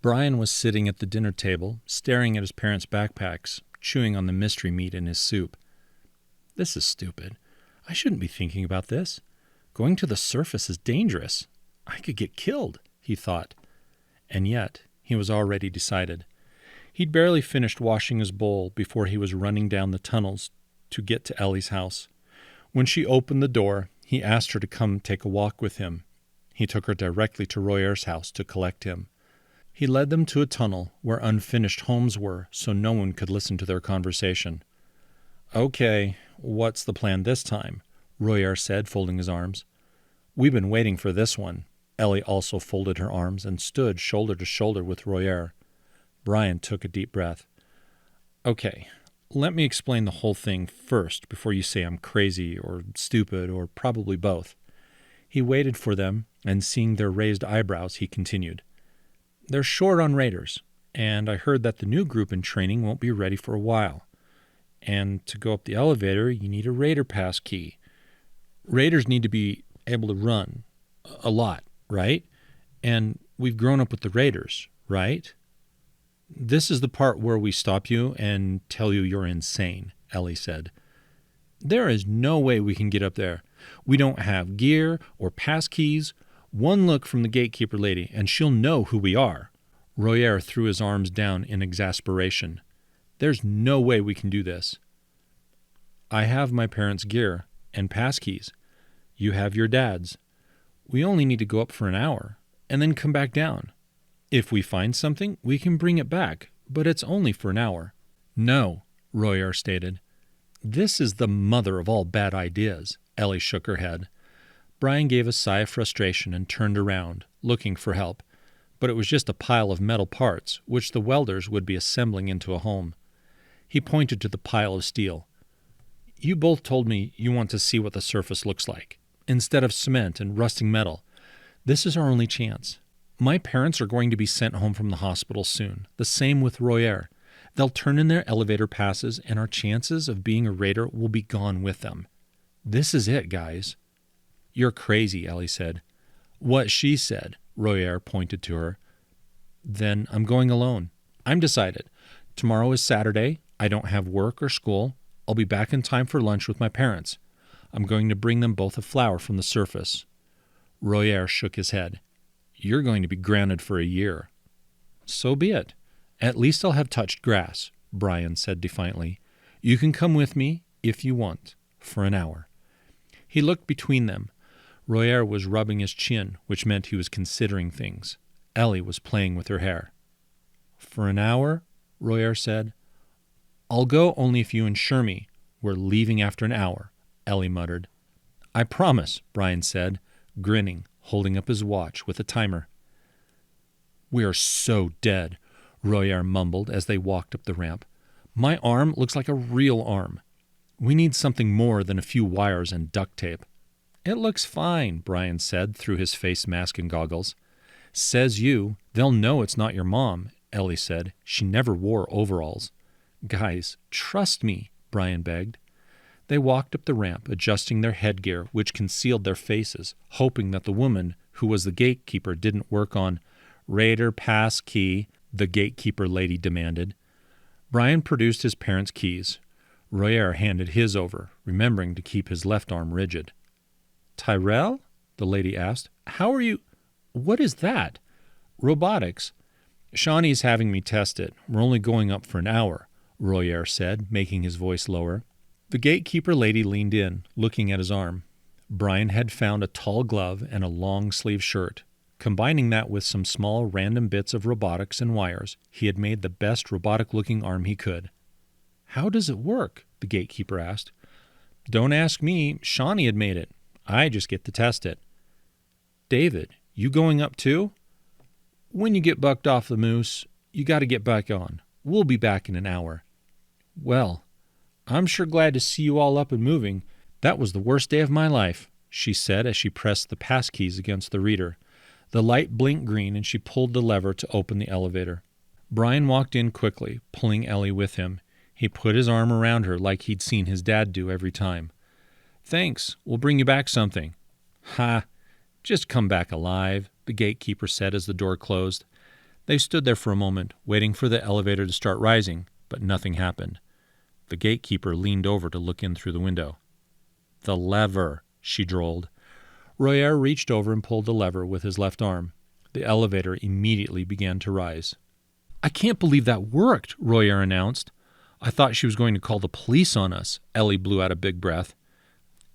Brian was sitting at the dinner table, staring at his parents' backpacks, chewing on the mystery meat in his soup. This is stupid. I shouldn't be thinking about this. Going to the surface is dangerous. I could get killed, he thought. And yet, he was already decided. He'd barely finished washing his bowl before he was running down the tunnels to get to Ellie's house. When she opened the door, he asked her to come take a walk with him. He took her directly to Royare's house to collect him. He led them to a tunnel where unfinished homes were so no one could listen to their conversation. Okay, what's the plan this time? Royare said, folding his arms. We've been waiting for this one. Ellie also folded her arms and stood shoulder to shoulder with Royare. Brian took a deep breath. Okay, let me explain the whole thing first before you say I'm crazy or stupid or probably both. He waited for them, and seeing their raised eyebrows, he continued. They're short on raiders, and I heard that the new group in training won't be ready for a while. And to go up the elevator, you need a raider pass key. Raiders need to be able to run a lot, right? And we've grown up with the raiders, right? This is the part where we stop you and tell you you're insane, Ellie said. There is no way we can get up there. We don't have gear or pass keys. One look from the gatekeeper lady, and she'll know who we are. Royare threw his arms down in exasperation. There's no way we can do this. I have my parents' gear and pass keys. You have your dad's. We only need to go up for an hour, and then come back down. If we find something, we can bring it back, but it's only for an hour. No, Royare stated. This is the mother of all bad ideas. Ellie shook her head. Brian gave a sigh of frustration and turned around, looking for help, but it was just a pile of metal parts, which the welders would be assembling into a home. He pointed to the pile of steel. You both told me you want to see what the surface looks like. Instead of cement and rusting metal, this is our only chance. My parents are going to be sent home from the hospital soon. The same with Royare. They'll turn in their elevator passes, and our chances of being a raider will be gone with them. This is it, guys. You're crazy, Ellie said. What she said, Royare pointed to her. Then I'm going alone. I'm decided. Tomorrow is Saturday. I don't have work or school. I'll be back in time for lunch with my parents. I'm going to bring them both a flower from the surface. Royare shook his head. You're going to be grounded for a year. So be it. At least I'll have touched grass, Brian said defiantly. You can come with me, if you want, for an hour. He looked between them. Royare was rubbing his chin, which meant he was considering things. Ellie was playing with her hair. For an hour, Royare said. I'll go only if you insure me. We're leaving after an hour, Ellie muttered. I promise, Brian said, grinning, holding up his watch with a timer. We are so dead, Royare mumbled as they walked up the ramp. My arm looks like a real arm. We need something more than a few wires and duct tape. It looks fine, Brian said through his face mask and goggles. Says you. They'll know it's not your mom, Ellie said. She never wore overalls. Guys, trust me, Brian begged. They walked up the ramp, adjusting their headgear, which concealed their faces, hoping that the woman, who was the gatekeeper, didn't work on Raider pass key, the gatekeeper lady demanded. Brian produced his parents' keys. Royare handed his over, remembering to keep his left arm rigid. Tyrell? The lady asked. How are you? What is that? Robotics. Shawnee's having me test it. We're only going up for an hour, Royare said, making his voice lower. The gatekeeper lady leaned in, looking at his arm. Brian had found a tall glove and a long-sleeve shirt. Combining that with some small random bits of robotics and wires, he had made the best robotic-looking arm he could. How does it work? The gatekeeper asked. Don't ask me. Shawnee had made it. I just get to test it. David, you going up too? When you get bucked off the moose, you got to get back on. We'll be back in an hour. Well, I'm sure glad to see you all up and moving. That was the worst day of my life, she said as she pressed the pass keys against the reader. The light blinked green and she pulled the lever to open the elevator. Brian walked in quickly, pulling Ellie with him. He put his arm around her like he'd seen his dad do every time. Thanks, we'll bring you back something. Ha, just come back alive, the gatekeeper said as the door closed. They stood there for a moment, waiting for the elevator to start rising, but nothing happened. The gatekeeper leaned over to look in through the window. "The lever," she drawled. Royare reached over and pulled the lever with his left arm. The elevator immediately began to rise. "I can't believe that worked," Royare announced. "I thought she was going to call the police on us." Ellie blew out a big breath.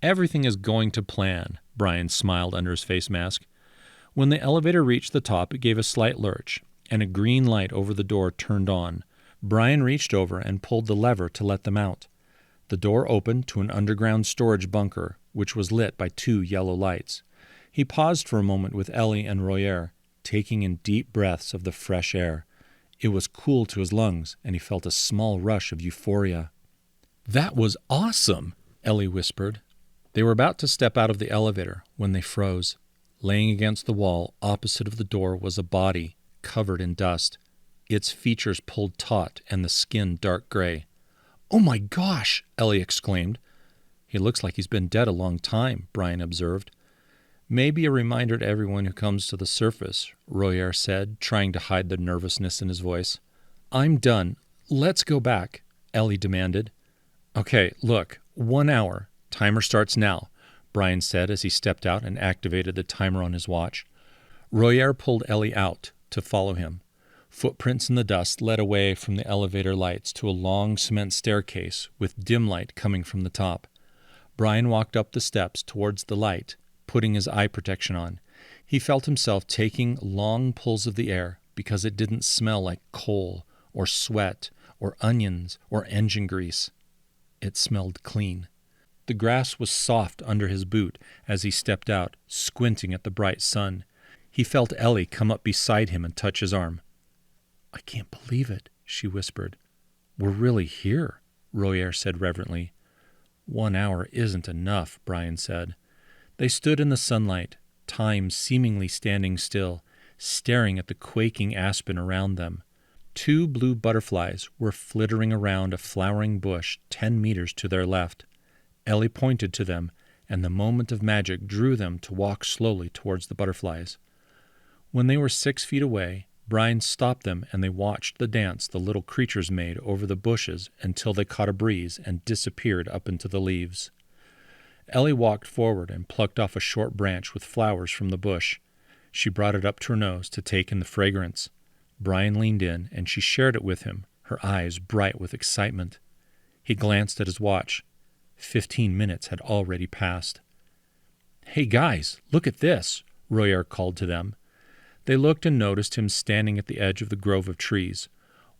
"Everything is going to plan," Brian smiled under his face mask. When the elevator reached the top, it gave a slight lurch, and a green light over the door turned on. Brian reached over and pulled the lever to let them out. The door opened to an underground storage bunker, which was lit by 2 yellow lights. He paused for a moment with Ellie and Royare, taking in deep breaths of the fresh air. It was cool to his lungs, and he felt a small rush of euphoria. "That was awesome," Ellie whispered. They were about to step out of the elevator when they froze. Laying against the wall opposite of the door was a body, covered in dust, its features pulled taut and the skin dark gray. "Oh my gosh!" Ellie exclaimed. "He looks like he's been dead a long time," Brian observed. "Maybe a reminder to everyone who comes to the surface," Royare said, trying to hide the nervousness in his voice. "I'm done. Let's go back," Ellie demanded. "Okay, look, 1 hour. Timer starts now," Brian said as he stepped out and activated the timer on his watch. Royare pulled Ellie out to follow him. Footprints in the dust led away from the elevator lights to a long cement staircase with dim light coming from the top. Brian walked up the steps towards the light, putting his eye protection on. He felt himself taking long pulls of the air because it didn't smell like coal or sweat or onions or engine grease. It smelled clean. The grass was soft under his boot as he stepped out, squinting at the bright sun. He felt Ellie come up beside him and touch his arm. "I can't believe it," she whispered. "We're really here," Royare said reverently. 1 hour isn't enough," Brian said. They stood in the sunlight, time seemingly standing still, staring at the quaking aspen around them. 2 blue butterflies were flittering around a flowering bush 10 meters to their left. Ellie pointed to them, and the moment of magic drew them to walk slowly towards the butterflies. When they were 6 feet away, Brian stopped them and they watched the dance the little creatures made over the bushes until they caught a breeze and disappeared up into the leaves. Ellie walked forward and plucked off a short branch with flowers from the bush. She brought it up to her nose to take in the fragrance. Brian leaned in and she shared it with him, her eyes bright with excitement. He glanced at his watch. 15 minutes had already passed. "Hey guys, look at this," Royare called to them. They looked and noticed him standing at the edge of the grove of trees.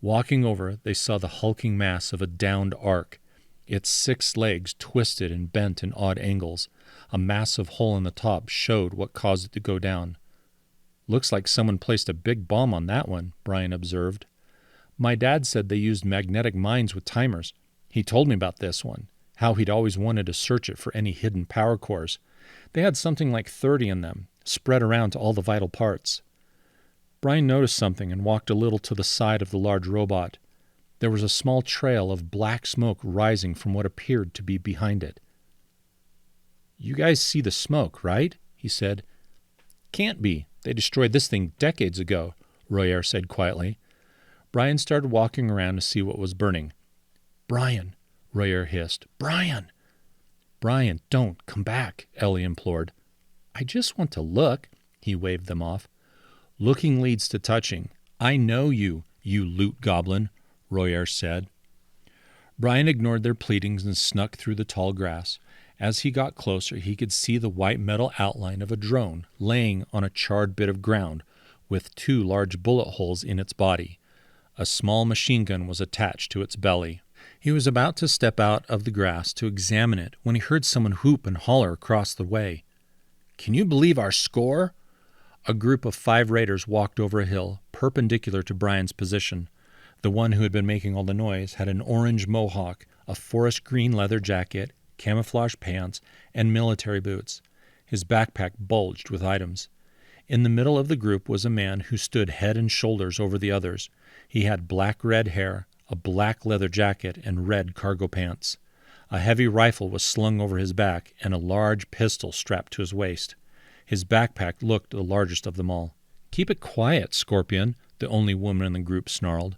Walking over, they saw the hulking mass of a downed ark, its 6 legs twisted and bent in odd angles. A massive hole in the top showed what caused it to go down. "Looks like someone placed a big bomb on that one," Brian observed. "My dad said they used magnetic mines with timers. He told me about this one, how he'd always wanted to search it for any hidden power cores. They had something like 30 in them, spread around to all the vital parts." Brian noticed something and walked a little to the side of the large robot. There was a small trail of black smoke rising from what appeared to be behind it. "You guys see the smoke, right?" he said. "Can't be. They destroyed this thing decades ago," Royare said quietly. Brian started walking around to see what was burning. "Brian," Royare hissed. "Brian!" "Brian, don't come back," Ellie implored. "I just want to look." He waved them off. "Looking leads to touching. I know you, you loot goblin," Royare said. Brian ignored their pleadings and snuck through the tall grass. As he got closer, he could see the white metal outline of a drone laying on a charred bit of ground with 2 large bullet holes in its body. A small machine gun was attached to its belly. He was about to step out of the grass to examine it when he heard someone whoop and holler across the way. "Can you believe our score?" A group of 5 raiders walked over a hill, perpendicular to Brian's position. The one who had been making all the noise had an orange mohawk, a forest green leather jacket, camouflage pants, and military boots. His backpack bulged with items. In the middle of the group was a man who stood head and shoulders over the others. He had black-red hair, a black leather jacket, and red cargo pants. A heavy rifle was slung over his back, and a large pistol strapped to his waist. His backpack looked the largest of them all. "Keep it quiet, Scorpion," the the only woman in the group snarled.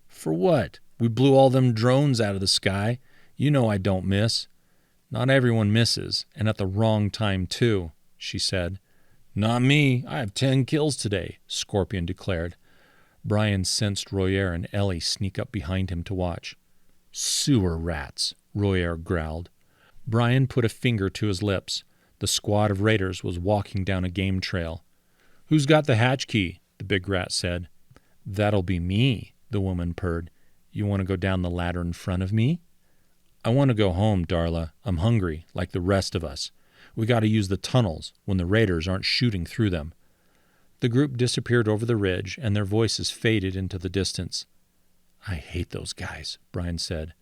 For what? We blew all them drones out of the sky. You know I don't miss. Not everyone misses, and at the wrong time, too, she said. Not me. I have 10 kills today, Scorpion declared. Brian sensed Royare and Ellie sneak up behind him to watch. Sewer rats, Royare growled. Brian put a finger to his lips. The squad of raiders was walking down a game trail. Who's got the hatch key? The big rat said. That'll be me, the woman purred. You want to go down the ladder in front of me? I want to go home, Darla. I'm hungry, like the rest of us. We got to use the tunnels when the raiders aren't shooting through them. The group disappeared over the ridge, and their voices faded into the distance. I hate those guys, Brian said.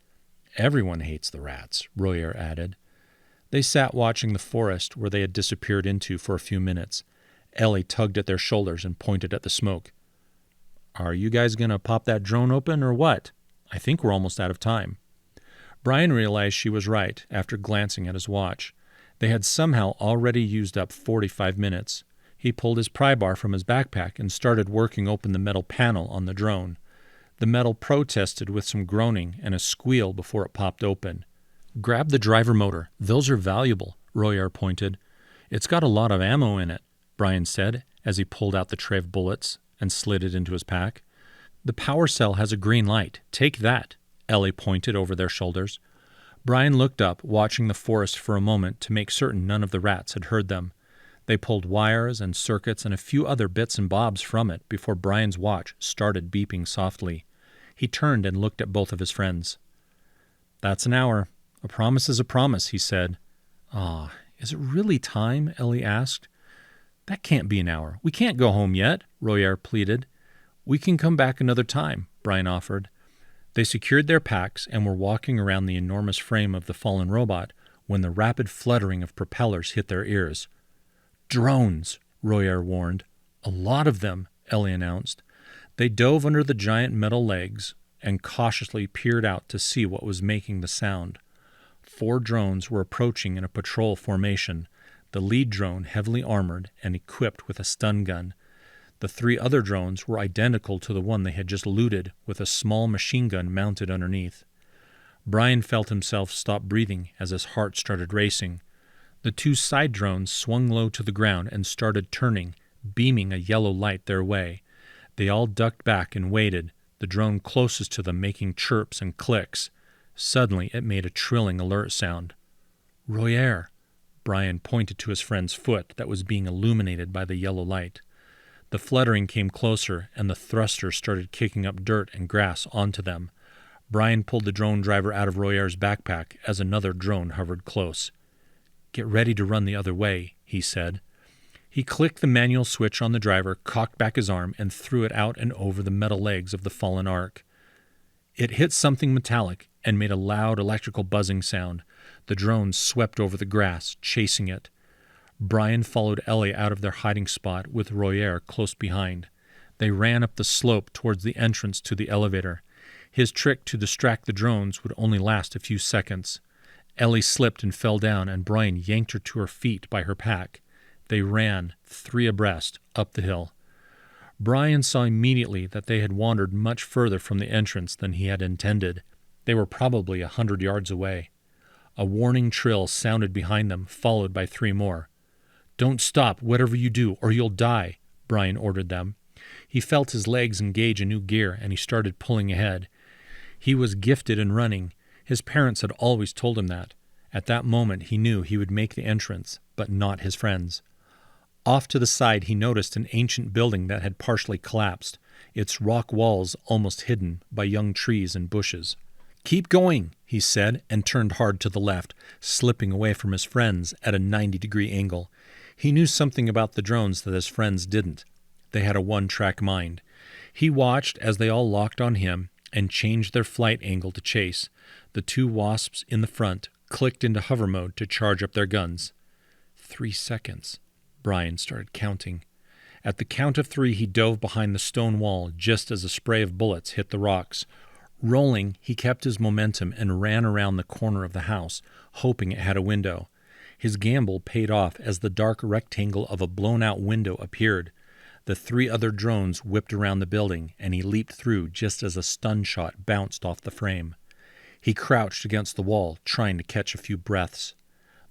Everyone hates the rats, Royare added. They sat watching the forest where they had disappeared into for a few minutes. Ellie tugged at their shoulders and pointed at the smoke. Are you guys going to pop that drone open or what? I think we're almost out of time. Brian realized she was right after glancing at his watch. They had somehow already used up 45 minutes. He pulled his pry bar from his backpack and started working open the metal panel on the drone. The metal protested with some groaning and a squeal before it popped open. Grab the driver motor. Those are valuable, Royare pointed. It's got a lot of ammo in it, Brian said as he pulled out the tray of bullets and slid it into his pack. The power cell has a green light. Take that, Ellie pointed over their shoulders. Brian looked up, watching the forest for a moment to make certain none of the rats had heard them. They pulled wires and circuits and a few other bits and bobs from it before Brian's watch started beeping softly. He turned and looked at both of his friends. That's an hour. A promise is a promise, he said. Is it really time? Ellie asked. That can't be an hour. We can't go home yet, Royare pleaded. We can come back another time, Brian offered. They secured their packs and were walking around the enormous frame of the fallen robot when the rapid fluttering of propellers hit their ears. Drones, Royare warned. A lot of them, Ellie announced. They dove under the giant metal legs and cautiously peered out to see what was making the sound. 4 drones were approaching in a patrol formation, the lead drone heavily armored and equipped with a stun gun. The 3 other drones were identical to the one they had just looted, with a small machine gun mounted underneath. Brian felt himself stop breathing as his heart started racing. The 2 side drones swung low to the ground and started turning, beaming a yellow light their way. They all ducked back and waited, the drone closest to them making chirps and clicks. Suddenly it made a trilling alert sound. Royare! Brian pointed to his friend's foot that was being illuminated by the yellow light. The fluttering came closer, and the thrusters started kicking up dirt and grass onto them. Brian pulled the drone driver out of Royare's backpack as another drone hovered close. Get ready to run the other way, he said. He clicked the manual switch on the driver, cocked back his arm, and threw it out and over the metal legs of the fallen ark. It hit something metallic and made a loud electrical buzzing sound. The drone swept over the grass, chasing it. Brian followed Ellie out of their hiding spot with Royare close behind. They ran up the slope towards the entrance to the elevator. His trick to distract the drones would only last a few seconds. Ellie slipped and fell down, and Brian yanked her to her feet by her pack. They ran, 3 abreast, up the hill. Brian saw immediately that they had wandered much further from the entrance than he had intended. They were probably 100 yards away. A warning trill sounded behind them, followed by 3 more. Don't stop, whatever you do, or you'll die, Brian ordered them. He felt his legs engage a new gear, and he started pulling ahead. He was gifted in running. His parents had always told him that. At that moment, he knew he would make the entrance, but not his friends. Off to the side, he noticed an ancient building that had partially collapsed, its rock walls almost hidden by young trees and bushes. Keep going, he said, and turned hard to the left, slipping away from his friends at a 90-degree angle. He knew something about the drones that his friends didn't. They had a one-track mind. He watched as they all locked on him and changed their flight angle to chase. The 2 wasps in the front clicked into hover mode to charge up their guns. 3 seconds. Brian started counting. At the count of 3, he dove behind the stone wall just as a spray of bullets hit the rocks. Rolling, he kept his momentum and ran around the corner of the house, hoping it had a window. His gamble paid off as the dark rectangle of a blown-out window appeared. The 3 other drones whipped around the building, and he leaped through just as a stun shot bounced off the frame. He crouched against the wall, trying to catch a few breaths.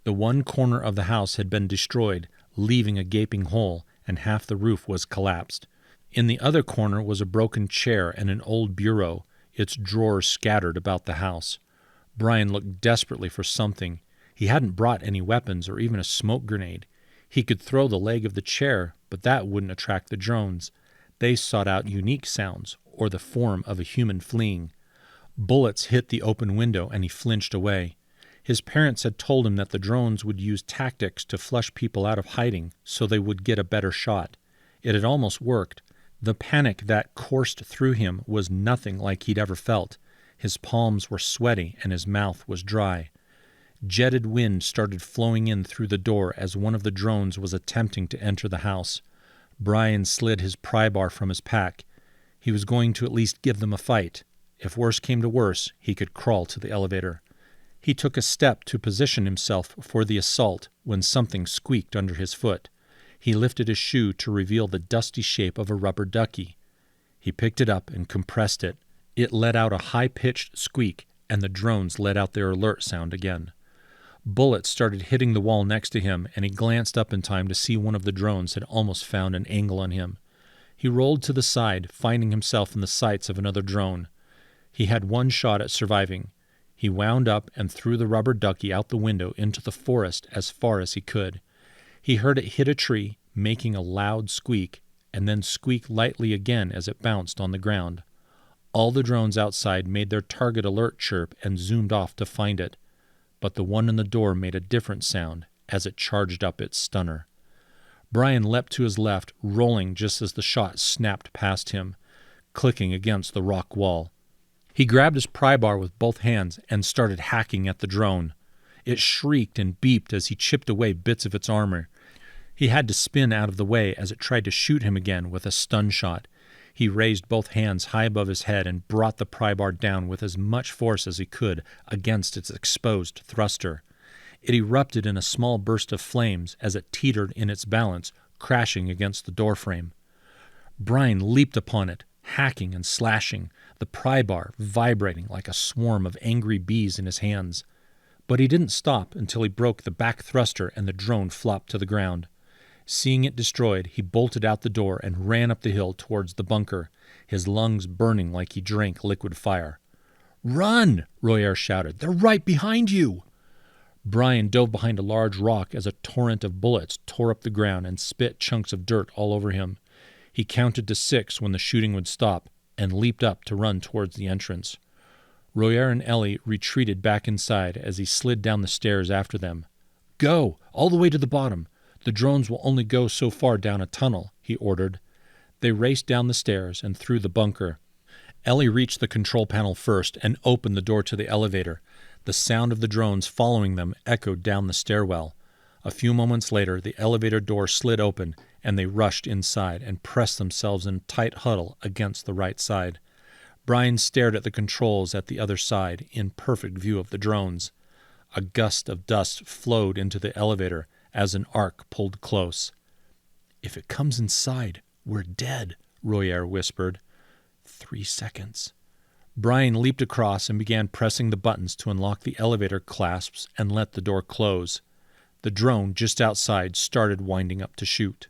The one corner of the house had been destroyed, leaving a gaping hole, and half the roof was collapsed. In the other corner was a broken chair and an old bureau, its drawers scattered about the house. Brian looked desperately for something. He hadn't brought any weapons or even a smoke grenade. He could throw the leg of the chair, but that wouldn't attract the drones. They sought out unique sounds, or the form of a human fleeing. Bullets hit the open window, and he flinched away. His parents had told him that the drones would use tactics to flush people out of hiding so they would get a better shot. It had almost worked. The panic that coursed through him was nothing like he'd ever felt. His palms were sweaty, and his mouth was dry. Jetted wind started flowing in through the door as one of the drones was attempting to enter the house. Brian slid his pry bar from his pack. He was going to at least give them a fight. If worse came to worse, he could crawl to the elevator. He took a step to position himself for the assault when something squeaked under his foot. He lifted his shoe to reveal the dusty shape of a rubber ducky. He picked it up and compressed it. It let out a high-pitched squeak, and the drones let out their alert sound again. Bullets started hitting the wall next to him, and he glanced up in time to see one of the drones had almost found an angle on him. He rolled to the side, finding himself in the sights of another drone. He had one shot at surviving. He wound up and threw the rubber ducky out the window into the forest as far as he could. He heard it hit a tree, making a loud squeak, and then squeak lightly again as it bounced on the ground. All the drones outside made their target alert chirp and zoomed off to find it, but the one in the door made a different sound as it charged up its stunner. Brian leapt to his left, rolling just as the shot snapped past him, clicking against the rock wall. He grabbed his pry bar with both hands and started hacking at the drone. It shrieked and beeped as he chipped away bits of its armor. He had to spin out of the way as it tried to shoot him again with a stun shot. He raised both hands high above his head and brought the pry bar down with as much force as he could against its exposed thruster. It erupted in a small burst of flames as it teetered in its balance, crashing against the doorframe. Brian leaped upon it, hacking and slashing, the pry bar vibrating like a swarm of angry bees in his hands. But he didn't stop until he broke the back thruster and the drone flopped to the ground. Seeing it destroyed, he bolted out the door and ran up the hill towards the bunker, his lungs burning like he drank liquid fire. "Run!" Royare shouted. "They're right behind you!" Brian dove behind a large rock as a torrent of bullets tore up the ground and spit chunks of dirt all over him. He counted to 6 when the shooting would stop and leaped up to run towards the entrance. Royare and Ellie retreated back inside as he slid down the stairs after them. "Go! All the way to the bottom! The drones will only go so far down a tunnel," he ordered. They raced down the stairs and through the bunker. Ellie reached the control panel first and opened the door to the elevator. The sound of the drones following them echoed down the stairwell. A few moments later, the elevator door slid open, and they rushed inside and pressed themselves in a tight huddle against the right side. Brian stared at the controls at the other side, in perfect view of the drones. A gust of dust flowed into the elevator as an arc pulled close. "If it comes inside, we're dead," Royare whispered. 3 seconds. Brian leaped across and began pressing the buttons to unlock the elevator clasps and let the door close. The drone just outside started winding up to shoot.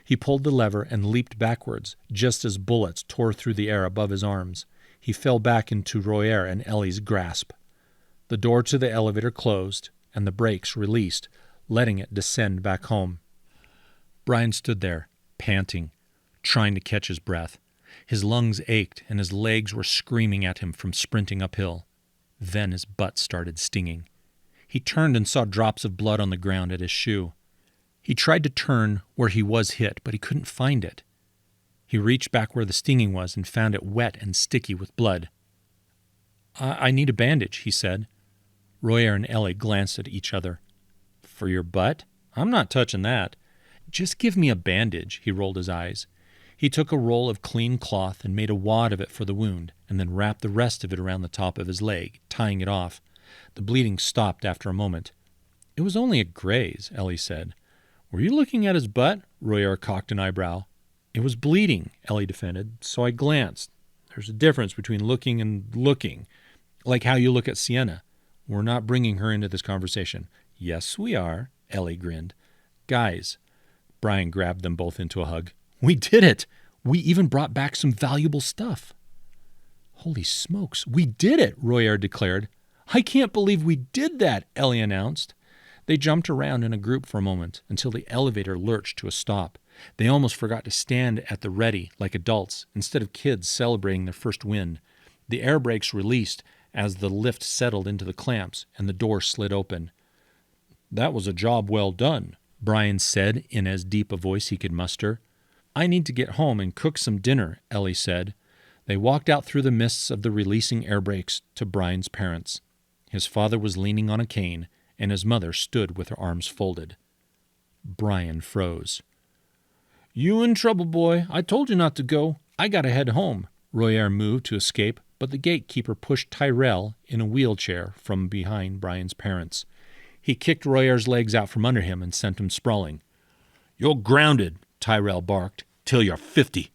He pulled the lever and leaped backwards, just as bullets tore through the air above his arms. He fell back into Royare and Ellie's grasp. The door to the elevator closed, and the brakes released, letting it descend back home. Brian stood there, panting, trying to catch his breath. His lungs ached, and his legs were screaming at him from sprinting uphill. Then his butt started stinging. He turned and saw drops of blood on the ground at his shoe. He tried to turn where he was hit, but he couldn't find it. He reached back where the stinging was and found it wet and sticky with blood. I need a bandage," he said. Royare and Ellie glanced at each other. "For your butt? I'm not touching that." "Just give me a bandage," he rolled his eyes. He took a roll of clean cloth and made a wad of it for the wound, and then wrapped the rest of it around the top of his leg, tying it off. The bleeding stopped after a moment. "It was only a graze," Ellie said. "Were you looking at his butt?" Royare cocked an eyebrow. It was bleeding, Ellie defended, so I glanced. There's a difference between looking and looking, like how you look at Sienna. We're not bringing her into this conversation. Yes, we are, Ellie grinned. Guys, Brian grabbed them both into a hug. We did it! We even brought back some valuable stuff. Holy smokes, we did it, Royare declared. I can't believe we did that, Ellie announced. They jumped around in a group for a moment until the elevator lurched to a stop. They almost forgot to stand at the ready like adults instead of kids celebrating their first win. The air brakes released as the lift settled into the clamps and the door slid open. That was a job well done, Brian said in as deep a voice he could muster. I need to get home and cook some dinner, Ellie said. They walked out through the mists of the releasing air brakes to Brian's parents. His father was leaning on a cane, and his mother stood with her arms folded. Brian froze. You in trouble, boy. I told you not to go. I gotta head home. Royare moved to escape, but the gatekeeper pushed Tyrell in a wheelchair from behind Brian's parents. He kicked Royare's legs out from under him and sent him sprawling. You're grounded, Tyrell barked, till you're 50.